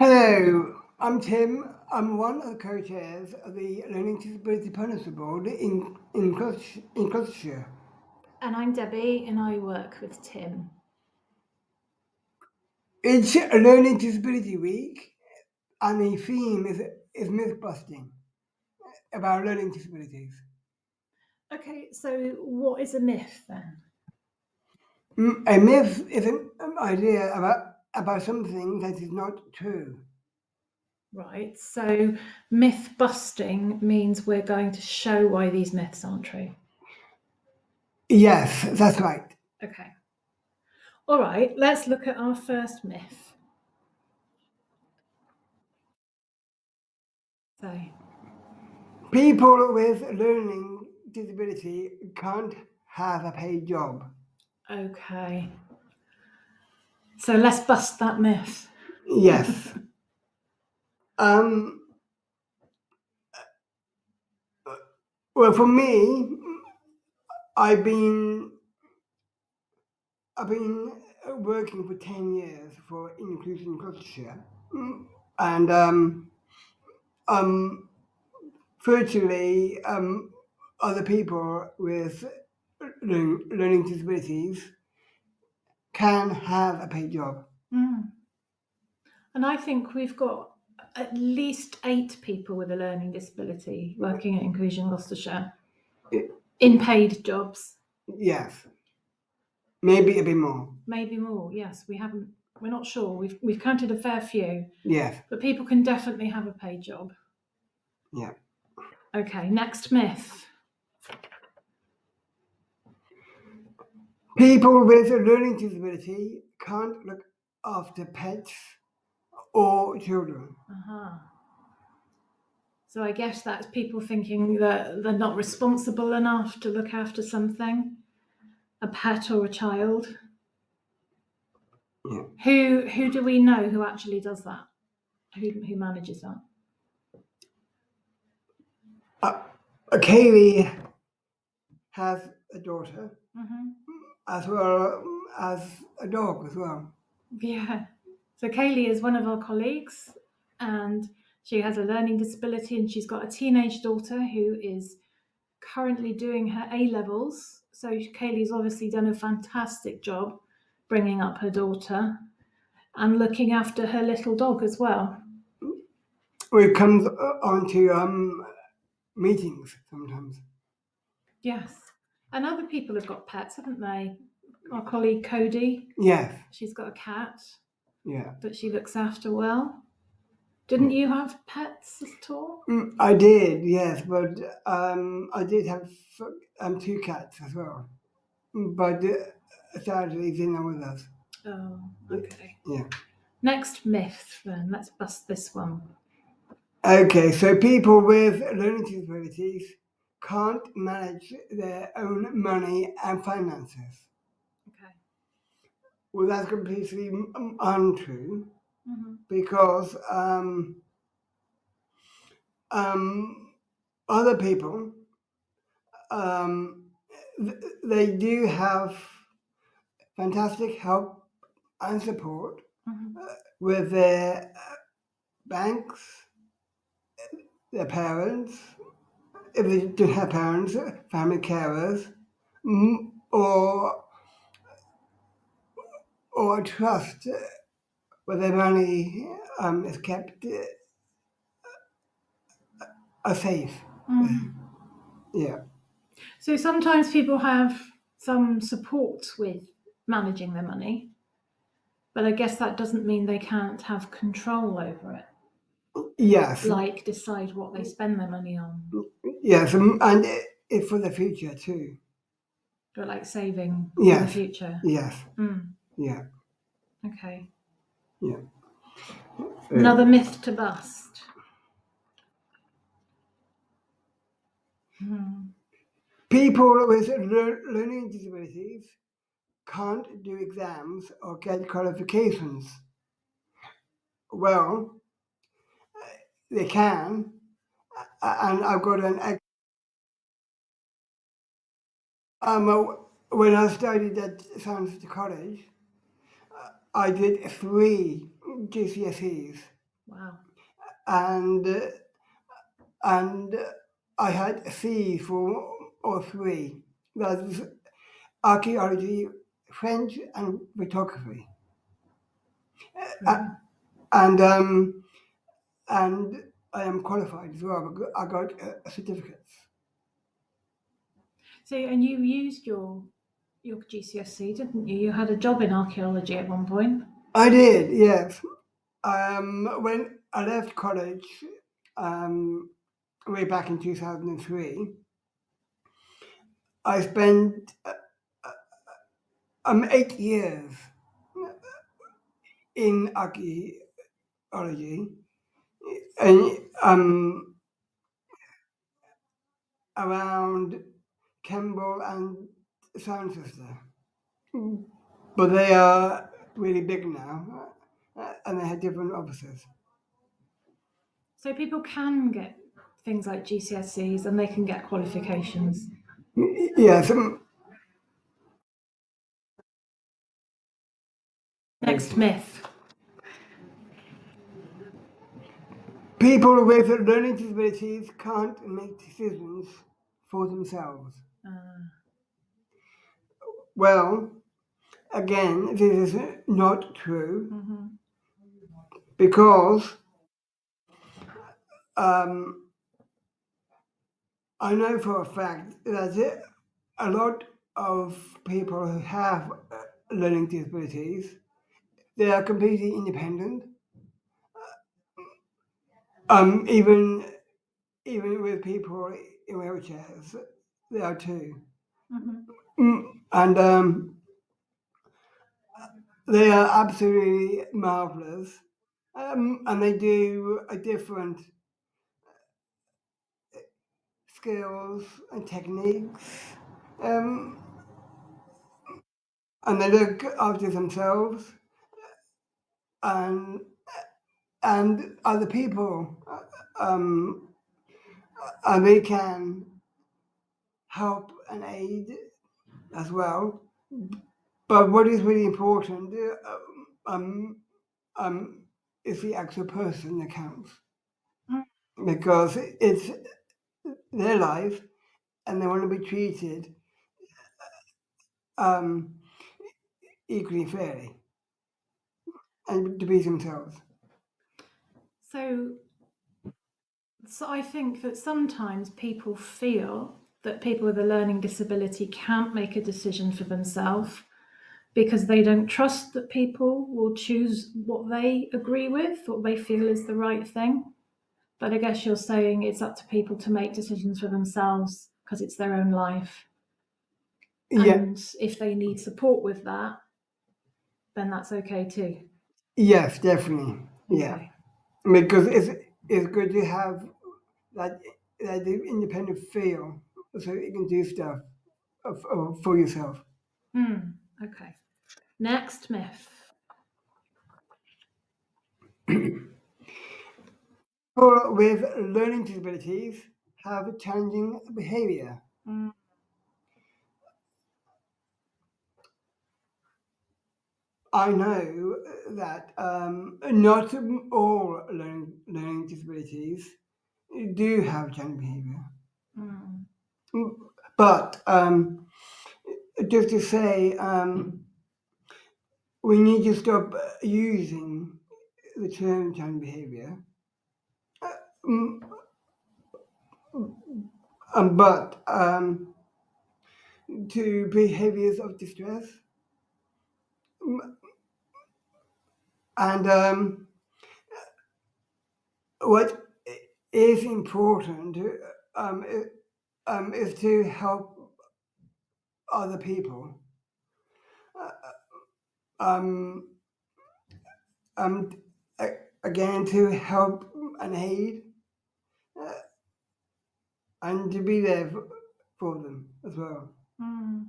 Hello, I'm Tim. I'm one of the co-chairs of the Learning Disability Partnership Board in Gloucestershire. And I'm Debbie, and I work with Tim. It's Learning Disability Week, and the theme is myth busting about learning disabilities. Okay, so what is a myth then? A myth is an idea about something that is not true. Right, so myth busting means we're going to show why these myths aren't true. Yes, that's right. Okay. All right, let's look at our first myth. So, People with learning disability can't have a paid job. okay. So let's bust that myth. Yes. Well, for me, I've been working for 10 years for Inclusion Gloucestershire, and virtually other people with learning disabilities can have a paid job. And I think we've got at least 8 people with a learning disability working at Inclusion Gloucestershire in paid jobs. Yes, maybe a bit more. Maybe more. Yes, we're not sure. We've counted a fair few. Yes. But people can definitely have a paid job. Yeah. Okay, next myth. People with a learning disability can't look after pets or children. So I guess that's people thinking that they're not responsible enough to look after something, a pet or a child. Yeah. Who do we know who actually does that? Who manages that? Kaylee has a daughter, as well as a dog as well. Yeah. So Kaylee is one of our colleagues, and she has a learning disability, and she's got a teenage daughter who is currently doing her A-levels. So Kaylee's obviously done a fantastic job bringing up her daughter and looking after her little dog as well. It comes onto meetings sometimes. Yes. And other people have got pets, haven't they? Our colleague Cody. Yes. She's got a cat. Yeah. That she looks after well. Didn't you have pets at all? I did, yes, but I did have 2 cats as well. But sadly, they're not with us. Oh, okay. Yeah. Next myth, then. Let's bust this one. Okay, so people with learning disabilities can't manage their own money and finances. Okay. Well, that's completely untrue, because other people, they do have fantastic help and support with their banks, their parents, if they don't have parents, family carers, or a trust where their money is kept safe. Yeah. So sometimes people have some support with managing their money, but I guess that doesn't mean they can't have control over it. Yes. Like decide what they spend their money on. Yes, and it's for the future too. But like saving for the future. Yes. Yeah. Okay. Yeah. Another myth to bust. People with learning disabilities can't do exams or get qualifications. Well, they can, and I've got an. When I studied at Science College, I did 3 GCSEs. Wow. and and I had C for all three. That's archaeology, French, and photography. Uh, Brilliant. and and I am qualified as well. I got certificates. So, and you used your GCSE, didn't you? You had a job in archaeology at one point. I did, yes. When I left college, way back in 2003, I spent 8 years in archaeology and around Campbell and Cirencester. But they are really big now, and they have different offices. So people can get things like GCSEs and they can get qualifications. Yes, Next myth. people with learning disabilities can't make decisions for themselves. Uh, Well, again, this is not true mhm. because um, I know for a fact that a lot of people who have learning disabilities, they are completely independent. Even with people in wheelchairs, they are too. Mhm. And they are absolutely marvelous. And they do a different skills and techniques. Um, and they look after themselves and other people. Um, and they can help and aid as well. But what is really important um, is the actual person that counts Mm. because it's their life and they want to be treated um, equally fairly and to be themselves. So, so I think that sometimes people feel that people with a learning disability can't make a decision for themselves because they don't trust that people will choose what they agree with, what they feel is the right thing. But I guess you're saying it's up to people to make decisions for themselves because it's their own life. Yeah, And if they need support with that, then that's okay too. yes, definitely. Yeah, Okay. because it's good to have that that independent feel so you can do stuff for yourself. Okay. Next myth. People with learning disabilities have challenging behavior. Mm, I know that not all learning disabilities do have challenging behavior. mm. But just to say, we need to stop using the term challenging behavior. Mm, but to behaviors of distress. And what is important is to help other people. Um, um, Again, to help and aid and to be there for them as well. Mm.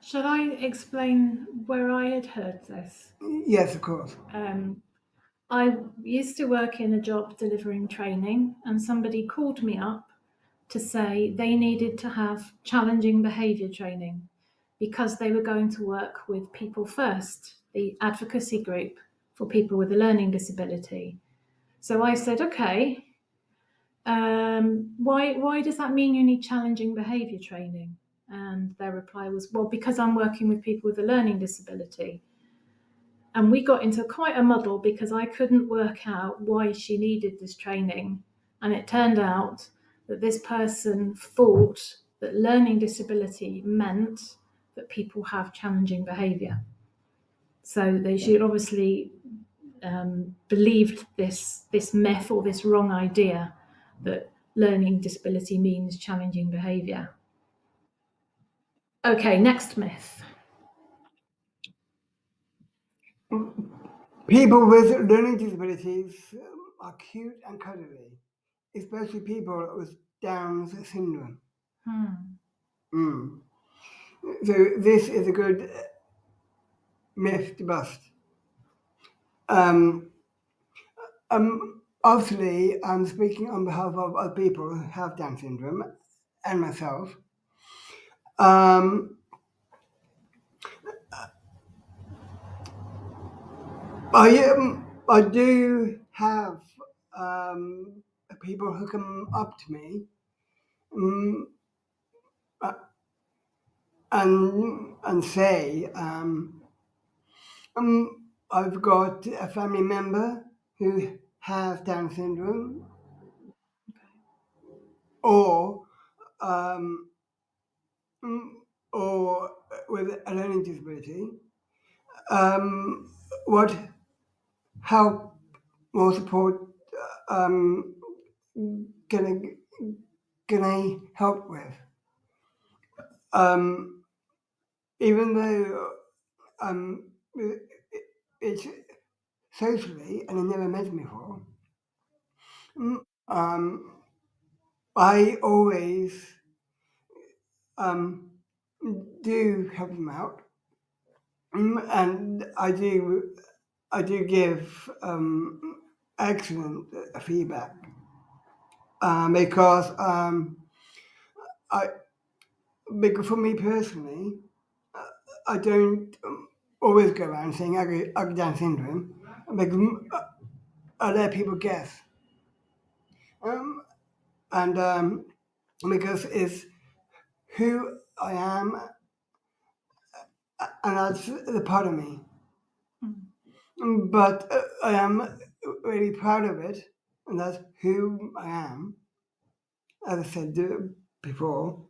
Shall I explain where I had heard this? Yes, of course. Um, I used to work in a job delivering training, and somebody called me up to say they needed to have challenging behaviour training because they were going to work with People First, the advocacy group for people with a learning disability. So I said, okay, why does that mean you need challenging behaviour training? And their reply was, well, because I'm working with people with a learning disability. And we got into quite a muddle because I couldn't work out why she needed this training. And it turned out that this person thought that learning disability meant that people have challenging behaviour. So they should obviously believed this myth or this wrong idea that learning disability means challenging behaviour. Okay, next myth. People with learning disabilities are cute and cuddly, especially people with Down's syndrome. Hmm. Mm. So this is a good myth to bust. Um, Obviously, I'm speaking on behalf of other people who have Down syndrome and myself. Um, I do have people who come up to me um, uh, and say, I've got a family member who has Down syndrome, or um, mm, or with a learning disability. Um, what help or support um, can can I help with? Um, Even though it's socially and I never met him before, um, I always um, do help them out, and I do give excellent feedback because I because for me personally, I don't always go around saying ugly Down syndrome because I let people guess, um, and because it's who I am, and that's the part of me. But I am really proud of it, and that's who I am, as I said before.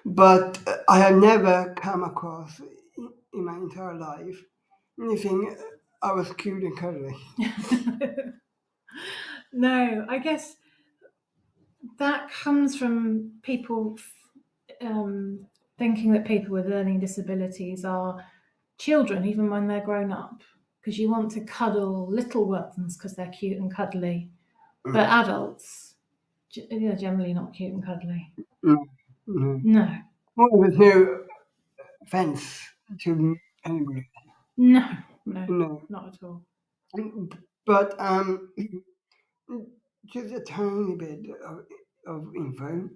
But I have never come across in my entire life anything I was cute and cuddly. No, I guess that comes from people thinking that people with learning disabilities are children, even when they're grown up, because you want to cuddle little ones because they're cute and cuddly. But Mm. adults, they're generally not cute and cuddly. No, no. No, Well, there's no offense to anybody. no, no, No. not at all. But just a tiny bit of info.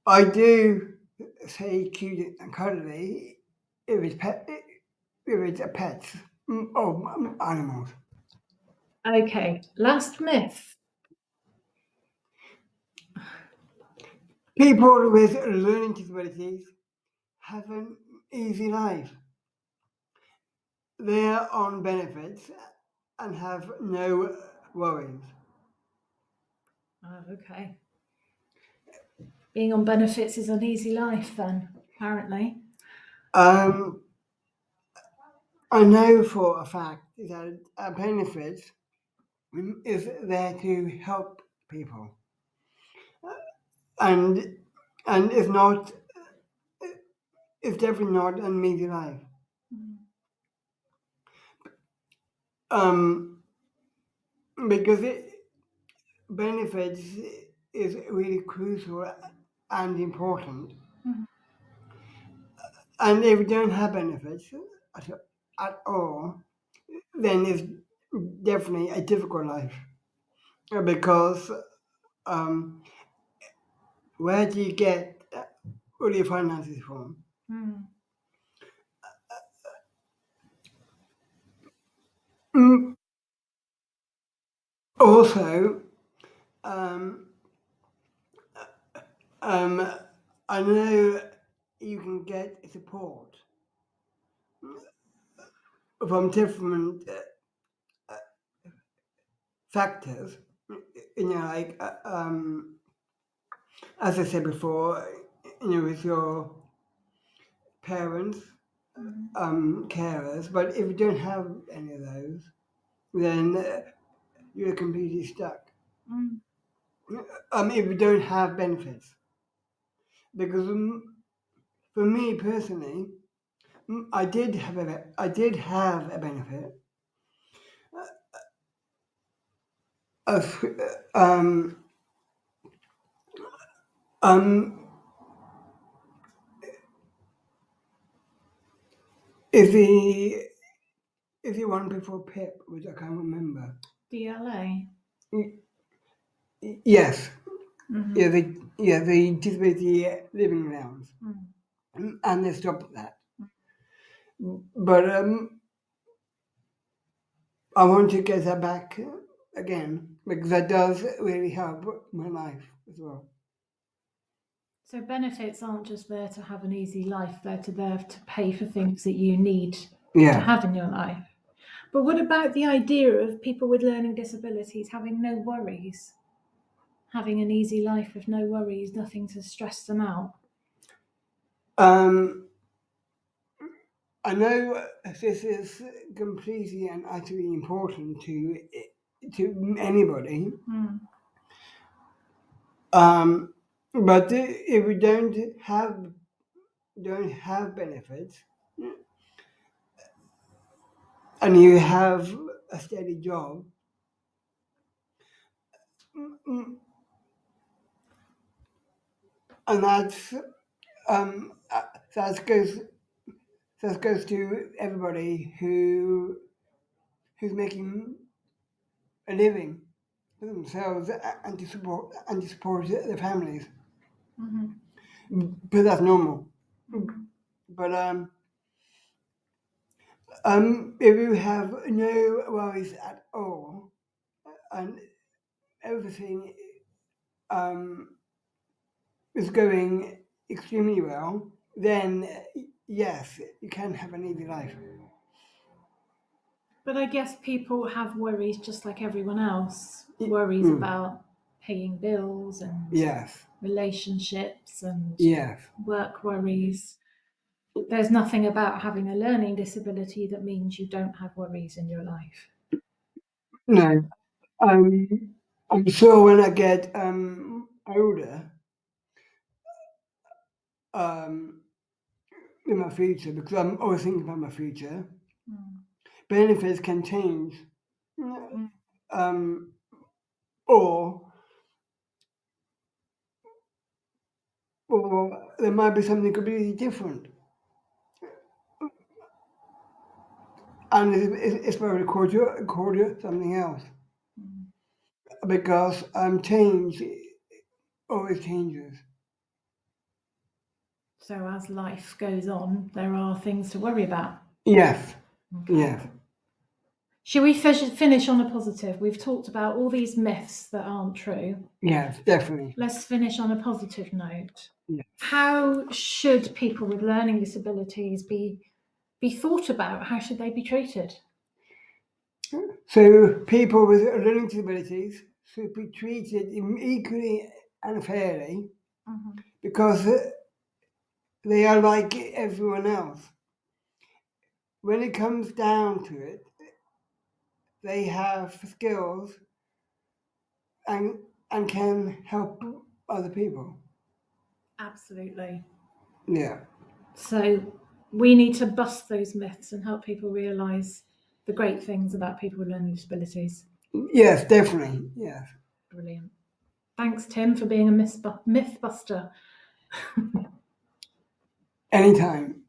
I do say cute and cuddly if it's a pet or animals. Okay, last myth. People with learning disabilities have an easy life. They are on benefits and have no worries. Oh, okay. Being on benefits is an easy life, then, apparently. Um, I know for a fact that a benefit is there to help people, and it's not, it's definitely not an easy life. Um, because benefits is really crucial and important. And if you don't have benefits at, at all, then it's definitely a difficult life because um, where do you get all your finances from? Mm. Mm, Also, um, um, I know you can get support from different factors. Like as I said before, with your parents, Mm. carers. But if you don't have any of those, then you're completely stuck. Mm. If you don't have benefits, because for me personally, I did have a benefit of um is the one before PIP, which I can't remember. DLA. Yes, Mm-hmm. the disability living allowance, Mm. and they stopped that. But I want to get that back again because that does really help my life as well. So benefits aren't just there to have an easy life, they're there to pay for things that you need to Yeah. have in your life. But what about the idea of people with learning disabilities having no worries, having an easy life with no worries, nothing to stress them out? Um, I know this is completely and utterly important to anybody. Mm. But if we don't have benefits and you have a steady job, mm, and um, uh, that goes that goes to everybody who's making a living for themselves and to support their families. Mm-hmm. But that's normal. Mm-hmm. But if you have no worries at all and everything um, is going extremely well, then yes, you can have an easy life. But I guess people have worries just like everyone else, Y- worries mm, about paying bills and Yes, relationships and yes. work worries. There's nothing about having a learning disability that means you don't have worries in your life. No, I'm sure when I get older, um, in my future, because I'm always thinking about my future, Mm. benefits can change. Mm. Um, or or there might be something completely different, and it's probably called you something else Mm. because change always changes. So as life goes on, there are things to worry about. Yes, Okay. yes, Shall we finish on a positive? We've talked about all these myths that aren't true. yes, definitely. Let's finish on a positive note. Yeah. How should people with learning disabilities be thought about? How should they be treated? So people with learning disabilities should be treated equally and fairly Mm-hmm. because they are like everyone else. When it comes down to it, they have skills and can help other people. Absolutely. Yeah. So we need to bust those myths and help people realise the great things about people with learning disabilities. Yes, definitely. Yes. Brilliant. Thanks, Tim, for being a myth buster. Anytime.